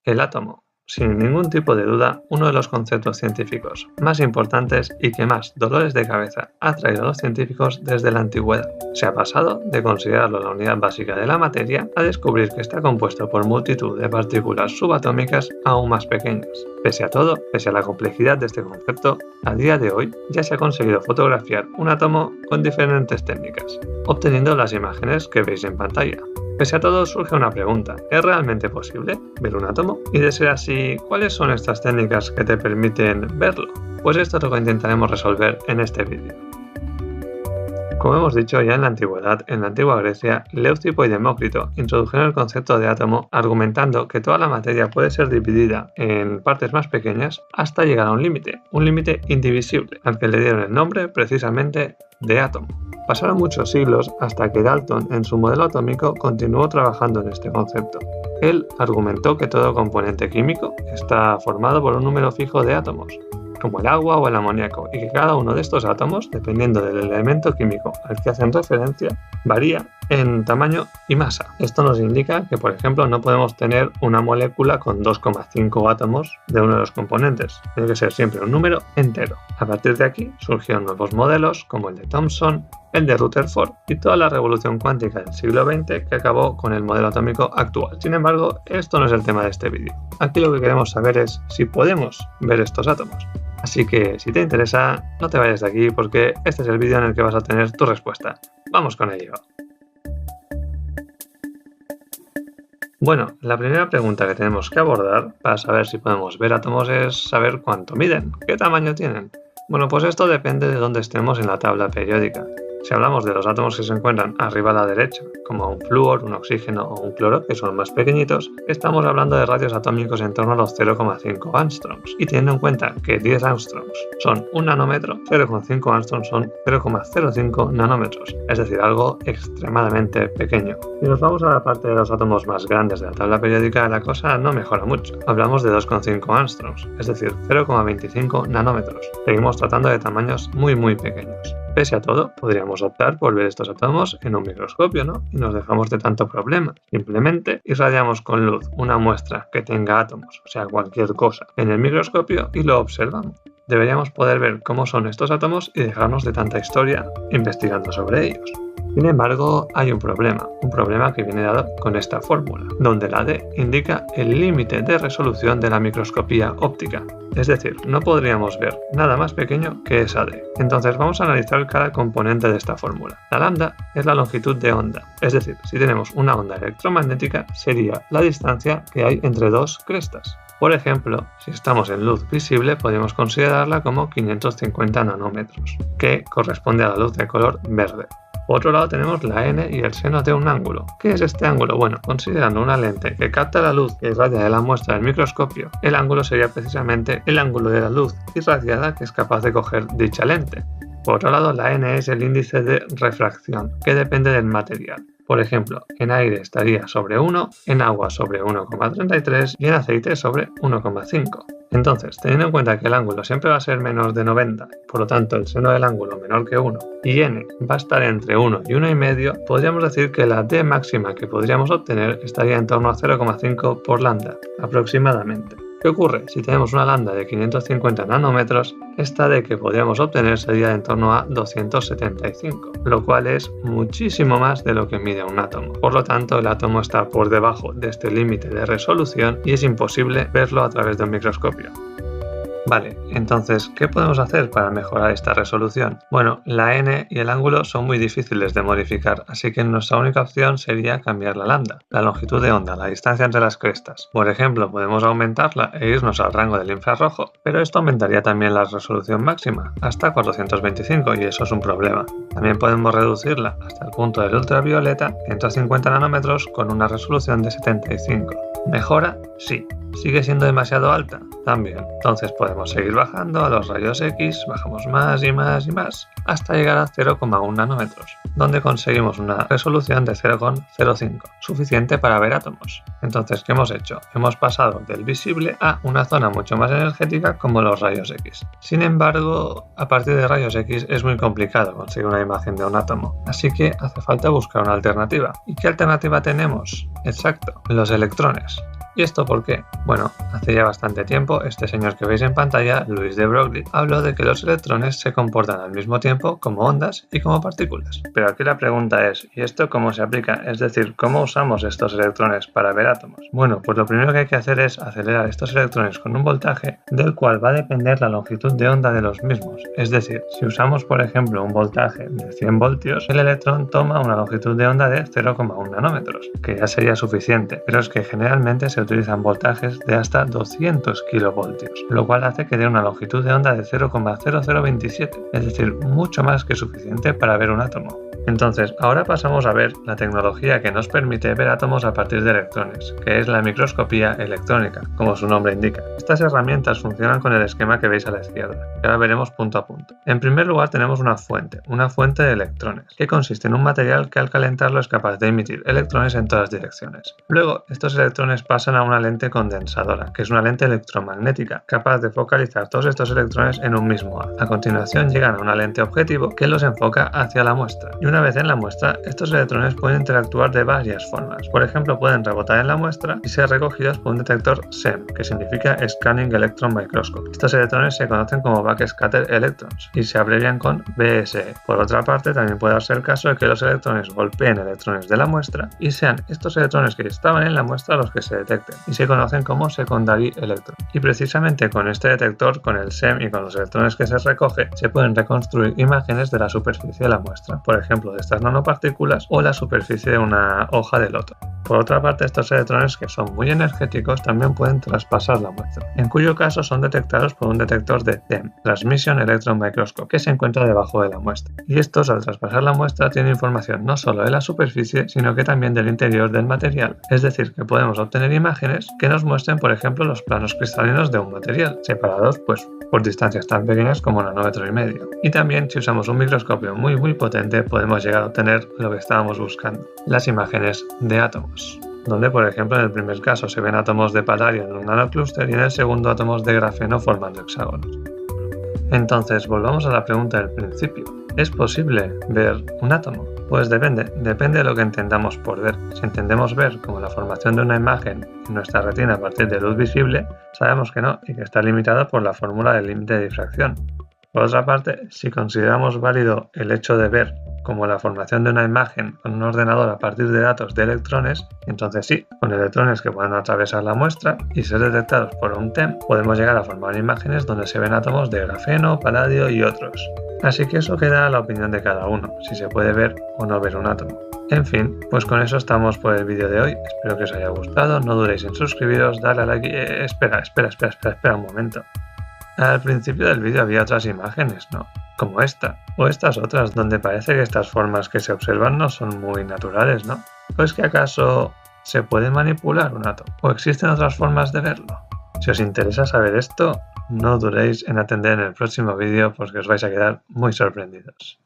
El átomo, sin ningún tipo de duda, uno de los conceptos científicos más importantes y que más dolores de cabeza ha traído a los científicos desde la antigüedad. Se ha pasado de considerarlo la unidad básica de la materia a descubrir que está compuesto por multitud de partículas subatómicas aún más pequeñas. Pese a todo, pese a la complejidad de este concepto, a día de hoy ya se ha conseguido fotografiar un átomo con diferentes técnicas, obteniendo las imágenes que veis en pantalla. Pese a todo, surge una pregunta: ¿es realmente posible ver un átomo? Y de ser así, ¿cuáles son estas técnicas que te permiten verlo? Pues esto es lo que intentaremos resolver en este vídeo. Como hemos dicho, ya en la antigüedad, en la antigua Grecia, Leucipo y Demócrito introdujeron el concepto de átomo argumentando que toda la materia puede ser dividida en partes más pequeñas hasta llegar a un límite indivisible, al que le dieron el nombre precisamente de átomo. Pasaron muchos siglos hasta que Dalton, en su modelo atómico, continuó trabajando en este concepto. Él argumentó que todo componente químico está formado por un número fijo de átomos, como el agua o el amoníaco, y que cada uno de estos átomos, dependiendo del elemento químico al que hacen referencia, varía en tamaño y masa. Esto nos indica que, por ejemplo, no podemos tener una molécula con 2,5 átomos de uno de los componentes. Tiene que ser siempre un número entero. A partir de aquí surgieron nuevos modelos como el de Thomson, el de Rutherford y toda la revolución cuántica del siglo XX que acabó con el modelo atómico actual. Sin embargo, esto no es el tema de este vídeo. Aquí lo que queremos saber es si podemos ver estos átomos. Así que si te interesa, no te vayas de aquí porque este es el vídeo en el que vas a tener tu respuesta. ¡Vamos con ello! Bueno, la primera pregunta que tenemos que abordar para saber si podemos ver átomos es saber cuánto miden, qué tamaño tienen. Bueno, pues esto depende de dónde estemos en la tabla periódica. Si hablamos de los átomos que se encuentran arriba a la derecha, como un flúor, un oxígeno o un cloro, que son más pequeñitos, estamos hablando de radios atómicos en torno a los 0,5 angstroms. Y teniendo en cuenta que 10 angstroms son un nanómetro, 0,5 angstroms son 0,05 nanómetros, es decir, algo extremadamente pequeño. Si nos vamos a la parte de los átomos más grandes de la tabla periódica, la cosa no mejora mucho. Hablamos de 2,5 angstroms, es decir, 0,25 nanómetros. Seguimos tratando de tamaños muy pequeños. Pese a todo, podríamos optar por ver estos átomos en un microscopio, ¿no? Y nos dejamos de tanto problema. Simplemente irradiamos con luz una muestra que tenga átomos, o sea, cualquier cosa, en el microscopio y lo observamos. Deberíamos poder ver cómo son estos átomos y dejarnos de tanta historia investigando sobre ellos. Sin embargo, hay un problema que viene dado con esta fórmula, donde la D indica el límite de resolución de la microscopía óptica. Es decir, no podríamos ver nada más pequeño que esa D. Entonces vamos a analizar cada componente de esta fórmula. La lambda es la longitud de onda, es decir, si tenemos una onda electromagnética sería la distancia que hay entre dos crestas. Por ejemplo, si estamos en luz visible podemos considerarla como 550 nanómetros, que corresponde a la luz de color verde. Por otro lado tenemos la n y el seno de un ángulo. ¿Qué es este ángulo? Bueno, considerando una lente que capta la luz que irradia de la muestra del microscopio, el ángulo sería precisamente el ángulo de la luz irradiada que es capaz de coger dicha lente. Por otro lado, la n es el índice de refracción, que depende del material. Por ejemplo, en aire estaría sobre 1, en agua sobre 1,33 y en aceite sobre 1,5. Entonces, teniendo en cuenta que el ángulo siempre va a ser menos de 90, por lo tanto el seno del ángulo menor que 1, y n va a estar entre 1 y 1,5, podríamos decir que la D máxima que podríamos obtener estaría en torno a 0,5 por lambda, aproximadamente. ¿Qué ocurre? Si tenemos una lambda de 550 nanómetros, esta D que podríamos obtener sería en torno a 275, lo cual es muchísimo más de lo que mide un átomo. Por lo tanto, el átomo está por debajo de este límite de resolución y es imposible verlo a través de un microscopio. Vale, entonces, ¿qué podemos hacer para mejorar esta resolución? Bueno, la n y el ángulo son muy difíciles de modificar, así que nuestra única opción sería cambiar la lambda, la longitud de onda, la distancia entre las crestas. Por ejemplo, podemos aumentarla e irnos al rango del infrarrojo, pero esto aumentaría también la resolución máxima, hasta 425, y eso es un problema. También podemos reducirla hasta el punto del ultravioleta, 150 nanómetros, con una resolución de 75. ¿Mejora? Sí. ¿Sigue siendo demasiado alta? También. Entonces podemos seguir bajando a los rayos X, bajamos más y más y más, hasta llegar a 0,1 nanómetros, donde conseguimos una resolución de 0,05, suficiente para ver átomos. Entonces, ¿qué hemos hecho? Hemos pasado del visible a una zona mucho más energética como los rayos X. Sin embargo, a partir de rayos X es muy complicado conseguir una imagen de un átomo, así que hace falta buscar una alternativa. ¿Y qué alternativa tenemos? Exacto, los electrones. ¿Y esto por qué? Bueno, hace ya bastante tiempo este señor que veis en pantalla, Louis de Broglie, habló de que los electrones se comportan al mismo tiempo como ondas y como partículas. Pero aquí la pregunta es, ¿y esto cómo se aplica? Es decir, ¿cómo usamos estos electrones para ver átomos? Bueno, pues lo primero que hay que hacer es acelerar estos electrones con un voltaje del cual va a depender la longitud de onda de los mismos. Es decir, si usamos por ejemplo un voltaje de 100 voltios, el electrón toma una longitud de onda de 0,1 nanómetros, que ya sería suficiente, pero es que generalmente se utilizan voltajes de hasta 200 kilovoltios, lo cual hace que dé una longitud de onda de 0,0027, es decir, mucho más que suficiente para ver un átomo. Entonces, ahora pasamos a ver la tecnología que nos permite ver átomos a partir de electrones, que es la microscopía electrónica, como su nombre indica. Estas herramientas funcionan con el esquema que veis a la izquierda, que ahora veremos punto a punto. En primer lugar tenemos una fuente de electrones, que consiste en un material que al calentarlo es capaz de emitir electrones en todas direcciones. Luego, estos electrones pasan a una lente condensadora, que es una lente electromagnética, capaz de focalizar todos estos electrones en un mismo haz. A continuación llegan a una lente objetivo que los enfoca hacia la muestra. Y una vez en la muestra, estos electrones pueden interactuar de varias formas. Por ejemplo, pueden rebotar en la muestra y ser recogidos por un detector SEM, que significa Scanning Electron Microscope. Estos electrones se conocen como Backscatter Electrons y se abrevian con BSE. Por otra parte, también puede darse el caso de que los electrones golpeen electrones de la muestra y sean estos electrones que estaban en la muestra los que se detecten, y se conocen como Secondary Electron. Y precisamente con este detector, con el SEM y con los electrones que se recoge, se pueden reconstruir imágenes de la superficie de la muestra, por ejemplo de estas nanopartículas o la superficie de una hoja de loto. Por otra parte, estos electrones, que son muy energéticos, también pueden traspasar la muestra, en cuyo caso son detectados por un detector de TEM, Transmission Electron Microscope, que se encuentra debajo de la muestra. Y estos, al traspasar la muestra, tienen información no solo de la superficie, sino que también del interior del material. Es decir, que podemos obtener imágenes que nos muestren, por ejemplo, los planos cristalinos de un material, separados por distancias tan pequeñas como 1,5 nanómetros. Y también, si usamos un microscopio muy potente, podemos llegar a obtener lo que estábamos buscando, las imágenes de átomos, donde por ejemplo en el primer caso se ven átomos de paladio en un nanoclúster y en el segundo átomos de grafeno formando hexágonos. Entonces, volvamos a la pregunta del principio. ¿Es posible ver un átomo? Pues depende de lo que entendamos por ver. Si entendemos ver como la formación de una imagen en nuestra retina a partir de luz visible, sabemos que no y que está limitada por la fórmula del límite de difracción. Por otra parte, si consideramos válido el hecho de ver como la formación de una imagen con un ordenador a partir de datos de electrones, entonces sí, con electrones que pueden atravesar la muestra y ser detectados por un TEM, podemos llegar a formar imágenes donde se ven átomos de grafeno, paladio y otros. Así que eso queda a la opinión de cada uno, si se puede ver o no ver un átomo. En fin, pues con eso estamos por el vídeo de hoy. Espero que os haya gustado, no dudéis en suscribiros, darle a like. Espera un momento. Al principio del vídeo había otras imágenes, ¿no? Como esta, o estas otras, donde parece que estas formas que se observan no son muy naturales, ¿no? ¿O es que acaso se puede manipular un átomo? ¿O existen otras formas de verlo? Si os interesa saber esto, no dudéis en atender en el próximo vídeo porque os vais a quedar muy sorprendidos.